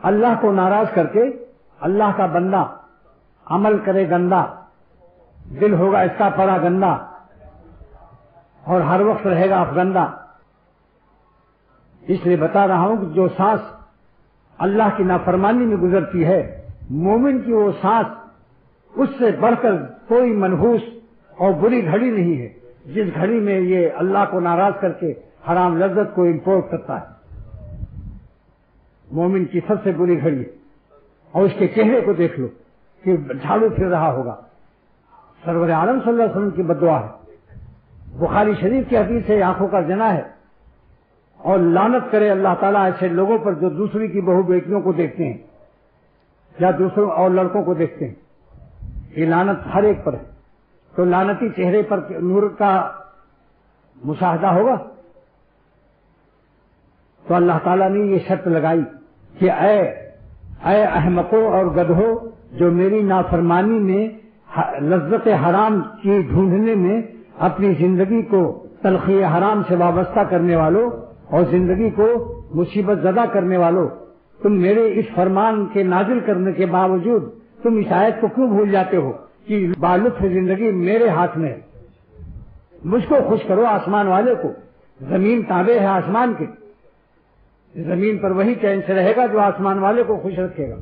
اللہ کو ناراض کر کے اللہ کا بندہ عمل کرے گندا، دل ہوگا اس کا پڑا گندا اور ہر وقت رہے گا افگندہ۔ اس لیے بتا رہا ہوں کہ جو سانس اللہ کی نافرمانی میں گزرتی ہے، مومن کی وہ سانس اس سے بڑھ کر کوئی منحوس اور بری گھڑی نہیں ہے جس گھڑی میں یہ اللہ کو ناراض کر کے حرام لذت کو امپورٹ کرتا ہے۔ مومن کی سب سے بری گھڑی ہے، اور اس کے چہرے کو دیکھ لو کہ جھاڑو پھر رہا ہوگا۔ سرور عالم صلی اللہ علیہ وسلم کی بددعا ہے، بخاری شریف کی حدیث ہے، آنکھوں کا زنا ہے، اور لعنت کرے اللہ تعالیٰ ایسے لوگوں پر جو دوسری کی بہو بیٹیوں کو دیکھتے ہیں یا دوسروں اور لڑکوں کو دیکھتے ہیں۔ یہ لعنت ہر ایک پر ہے، تو لعنتی چہرے پر نور کا مشاہدہ ہوگا۔ تو اللہ تعالیٰ نے یہ شرط لگائی کہ اے احمقوں اور گدھو، جو میری نافرمانی میں لذت حرام کی ڈھونڈنے میں اپنی زندگی کو تلخی حرام سے وابستہ کرنے والوں اور زندگی کو مصیبت زدہ کرنے والوں، تم میرے اس فرمان کے نازل کرنے کے باوجود تم اس آیت کو کیوں بھول جاتے ہو کہ بالطف زندگی میرے ہاتھ میں ہے؟ مجھ کو خوش کرو، آسمان والے کو۔ زمین تابع ہے آسمان کے، زمین پر وہی چین سے رہے گا جو آسمان والے کو خوش رکھے گا۔